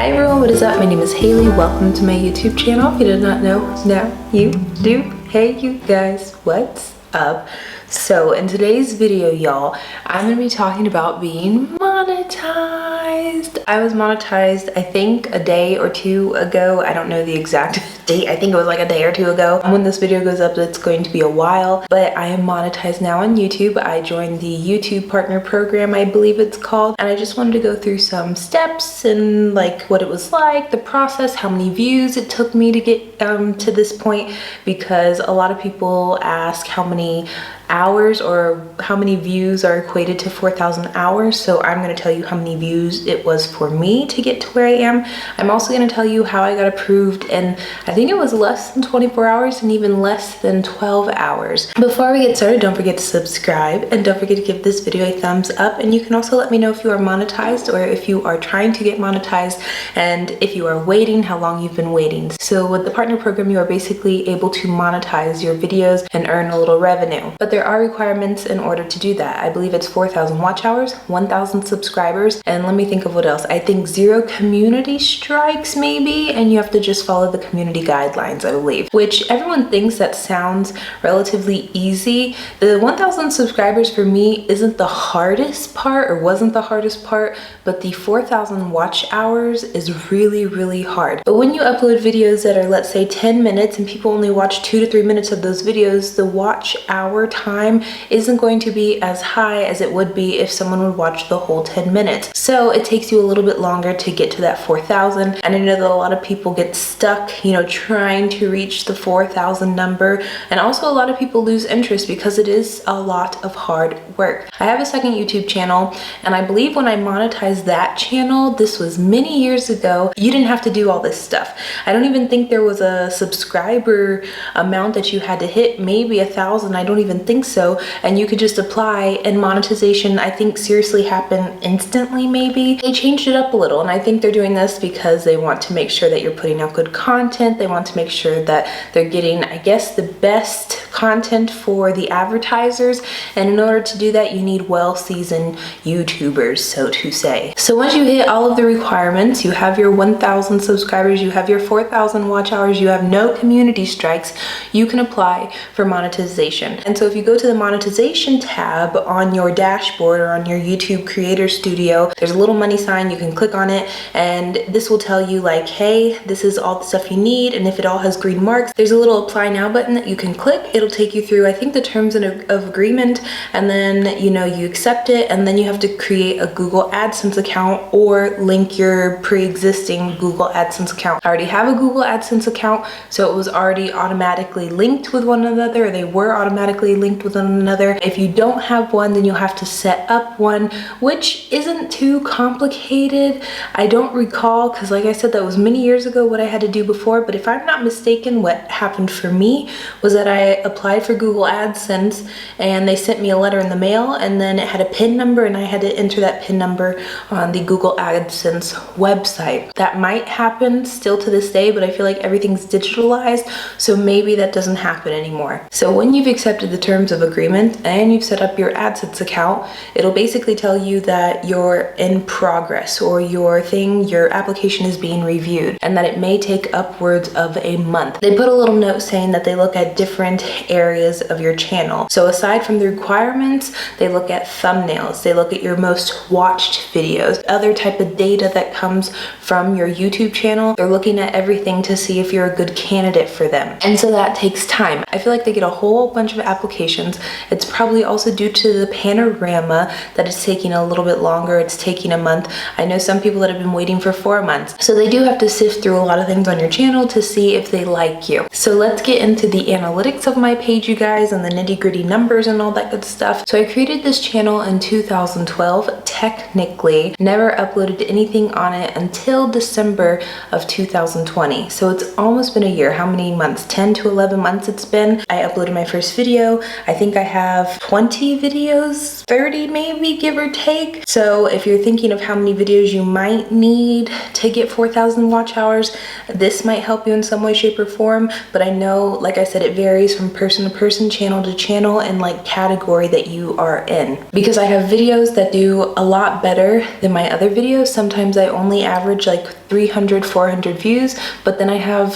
Hi everyone, what is up? My name is Haley. Welcome to my YouTube channel. If you did not know, now you do. Hey you guys, what's up? So in today's video, y'all, I'm gonna be talking about being monetized. I was monetized, I think a day or two ago. I don't know the exact date. I think it was like a day or two ago. When this video goes up, it's going to be a while, but I am monetized now on YouTube. I joined the YouTube partner program, I believe it's called, and I just wanted to go through some steps and like what it was like, the process, how many views it took me to get to this point, because a lot of people ask how many hours or how many views are equated to 4,000 hours. So I'm going to tell you how many views it was for me to get to where I am. I'm also going to tell you how I got approved, and I think it was less than 24 hours and even less than 12 hours. Before we get started, don't forget to subscribe and don't forget to give this video a thumbs up, and you can also let me know if you are monetized or if you are trying to get monetized, and if you are waiting, how long you've been waiting. So with the partner program, you are basically able to monetize your videos and earn a little revenue. But there are requirements in order to do that. I believe it's 4,000 watch hours, 1,000 subscribers, and let me think of what else. I think 0 community strikes maybe, and you have to just follow the community guidelines, I believe, which everyone thinks that sounds relatively easy. The 1,000 subscribers for me isn't the hardest part, or wasn't the hardest part, but the 4,000 watch hours is really, really hard. But when you upload videos that are, let's say, 10 minutes and people only watch 2 to 3 minutes of those videos, the watch hour time isn't going to be as high as it would be if someone would watch the whole 10 minutes. So it takes you a little bit longer to get to that 4,000. And I know that a lot of people get stuck, you know, trying to reach the 4,000 number. And also a lot of people lose interest because it is a lot of hard work. I have a second YouTube channel, and I believe when I monetized that channel, this was many years ago, you didn't have to do all this stuff. I don't even think there was a subscriber amount that you had to hit, maybe 1,000. I don't even think so, and you could just apply, and monetization I think seriously happened instantly. Maybe they changed it up a little, and I think they're doing this because they want to make sure that you're putting out good content. They want to make sure that they're getting, I guess, the best content for the advertisers, and in order to do that you need well-seasoned YouTubers, so to say. So once you hit all of the requirements, you have your 1,000 subscribers, you have your 4,000 watch hours, you have no community strikes, you can apply for monetization. And so if you go to the monetization tab on your dashboard or on your YouTube Creator Studio, there's a little money sign. You can click on it, and this will tell you like, hey, this is all the stuff you need. And if it all has green marks, there's a little apply now button that you can click. It'll take you through, I think, the terms of agreement, and then, you know, you accept it, and then you have to create a Google AdSense account or link your pre-existing Google AdSense account. I already have a Google AdSense account, so it was already automatically linked with one another. They were automatically linked with one another. If you don't have one, then you'll have to set up one, which isn't too complicated. I don't recall, because like I said, that was many years ago what I had to do before, but if I'm not mistaken, what happened for me was that I applied for Google AdSense and they sent me a letter in the mail, and then it had a PIN number, and I had to enter that PIN number on the Google AdSense website. That might happen still to this day, but I feel like everything's digitalized, so maybe that doesn't happen anymore. So when you've accepted the terms of agreement and you've set up your AdSense account, it'll basically tell you that you're in progress, or your application is being reviewed, and that it may take upwards of a month. They put a little note saying that they look at different areas of your channel. So aside from the requirements, they look at thumbnails, they look at your most watched videos, other type of data that comes from your YouTube channel. They're looking at everything to see if you're a good candidate for them. And so that takes time. I feel like they get a whole bunch of applications. It's probably also due to the panorama that it's taking a little bit longer. It's taking a month. I know some people that have been waiting for 4 months. So they do have to sift through a lot of things on your channel to see if they like you. So let's get into the analytics of my page, you guys, and the nitty-gritty numbers and all that good stuff. So I created this channel in 2012, technically never uploaded anything on it until December of 2020. So it's almost been a year. How many months? 10 to 11 months it's been. I uploaded my first video. I think I have 20 videos, 30 maybe, give or take. So if you're thinking of how many videos you might need to get 4,000 watch hours, this might help you in some way, shape, or form. But I know, like I said, it varies from person to person, channel to channel, and like category that you are in. Because I have videos that do a lot better than my other videos. Sometimes I only average like 300, 400 views, but then I have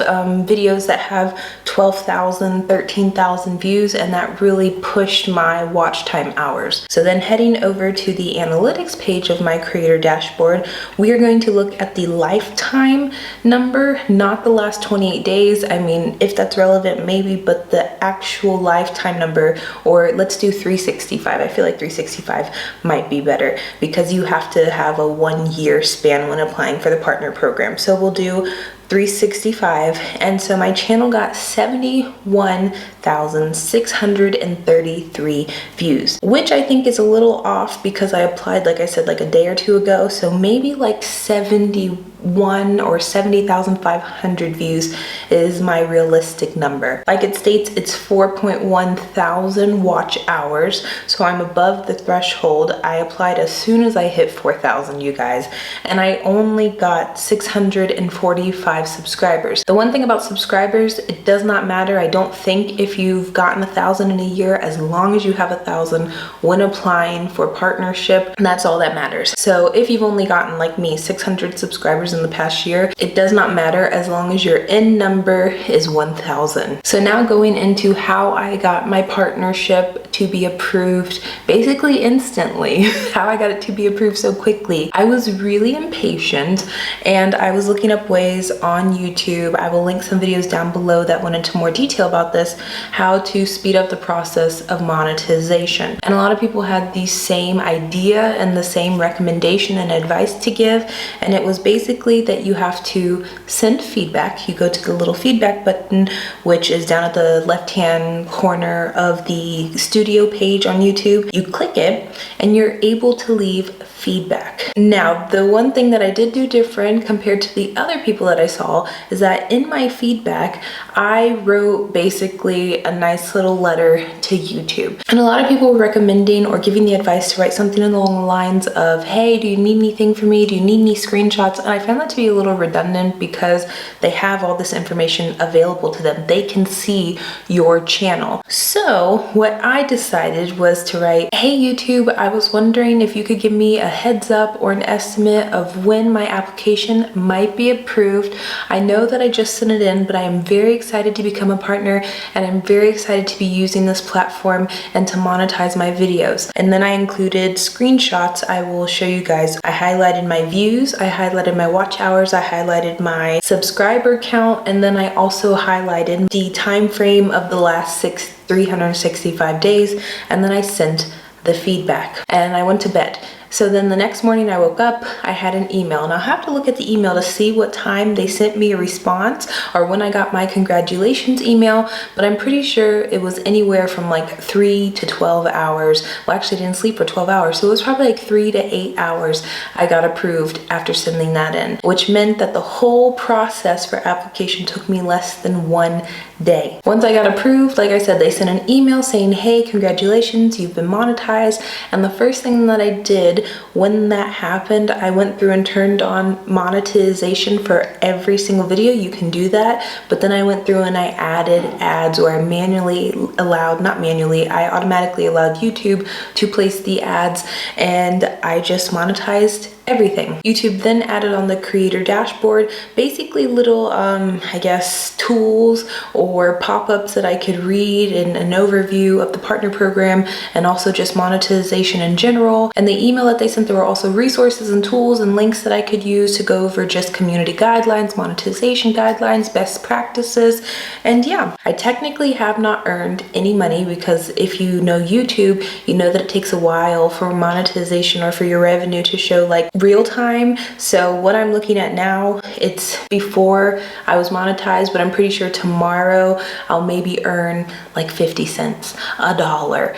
videos that have 12,000, 13,000 views, and that really pushed my watch time hours. So then heading over to the analytics page of my creator dashboard, we are going to look at the lifetime number, not the last 28 days. I mean, if that's relevant, maybe, but the actual lifetime number, or let's do 365. I feel like 365 might be better because you have to have a 1 year span when applying for the partner program. So we'll do 365, and so my channel got 71,633 views, which I think is a little off because I applied, like I said, like a day or two ago, so maybe like 71 or 70,500 views is my realistic number. Like it states, it's 4.1 thousand watch hours, so I'm above the threshold. I applied as soon as I hit 4,000, you guys, and I only got 645 subscribers. The one thing about subscribers, it does not matter, I don't think, if you've gotten 1,000 in a year, as long as you have 1,000 when applying for partnership, that's all that matters. So if you've only gotten, like me, 600 subscribers in the past year, it does not matter as long as your end number is 1,000. So now going into how I got my partnership to be approved basically instantly, how I got it to be approved so quickly. I was really impatient and I was looking up ways on YouTube. I will link some videos down below that went into more detail about this, how to speed up the process of monetization. And a lot of people had the same idea and the same recommendation and advice to give, and it was basically that you have to send feedback. You go to the little feedback button, which is down at the left-hand corner of the studio page on YouTube. You click it and you're able to leave feedback. Now, the one thing that I did do different compared to the other people that I saw is that in my feedback, I wrote basically a nice little letter to YouTube. And a lot of people were recommending or giving the advice to write something along the lines of, hey, do you need anything from me? Do you need any screenshots? And I found that to be a little redundant because they have all this information available to them. They can see your channel. So what I decided was to write, hey YouTube, I was wondering if you could give me a heads up or an estimate of when my application might be approved. I know that I just sent it in, but I am very excited to become a partner and I'm very excited to be using this platform and to monetize my videos. And then I included screenshots I will show you guys. I highlighted my views, I highlighted my watch hours, I highlighted my subscriber count, and then I also highlighted the time frame of the last 365 days, and then I sent the feedback and I went to bed. So then the next morning I woke up, I had an email, and I'll have to look at the email to see what time they sent me a response or when I got my congratulations email, but I'm pretty sure it was anywhere from like 3 to 12 hours. Well, actually I didn't sleep for 12 hours, so it was probably like 3 to 8 hours I got approved after sending that in, which meant that the whole process for application took me less than 1 day. Once I got approved, like I said, they sent an email saying, hey, congratulations, you've been monetized. And the first thing that I did when that happened, I went through and turned on monetization for every single video. You can do that, but then I went through and I added ads, or I manually allowed, not manually, I automatically allowed YouTube to place the ads, and I just monetized everything. YouTube then added on the creator dashboard basically little I guess tools or pop-ups that I could read, and an overview of the partner program and also just monetization in general. And the email that they sent, there were also resources and tools and links that I could use to go over just community guidelines, monetization guidelines, best practices. And yeah, I technically have not earned any money because if you know YouTube, you know that it takes a while for monetization or for your revenue to show like real time. So what I'm looking at now, it's before I was monetized, but I'm pretty sure tomorrow I'll maybe earn like 50 cents, $1,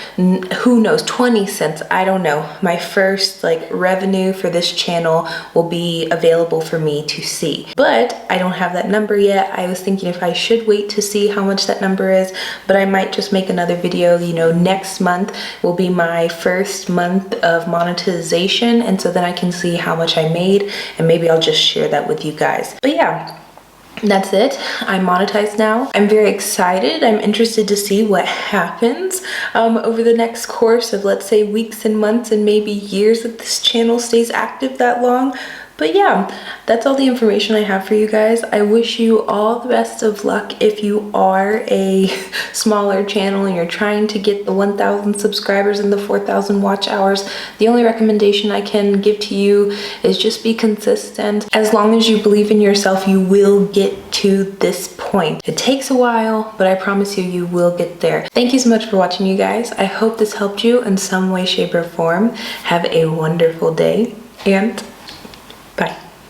who knows, 20 cents, I don't know. My first like revenue for this channel will be available for me to see, but I don't have that number yet. I was thinking if I should wait to see how much that number is, but I might just make another video. You know, next month will be my first month of monetization, and so then I can see how much I made, and maybe I'll just share that with you guys. But yeah, that's it. I'm monetized now. I'm very excited. I'm interested to see what happens over the next course of, let's say, weeks and months and maybe years if this channel stays active that long. But yeah, that's all the information I have for you guys. I wish you all the best of luck if you are a smaller channel and you're trying to get the 1,000 subscribers and the 4,000 watch hours. The only recommendation I can give to you is just be consistent. As long as you believe in yourself, you will get to this point. It takes a while, but I promise you, you will get there. Thank you so much for watching, you guys. I hope this helped you in some way, shape, or form. Have a wonderful day, and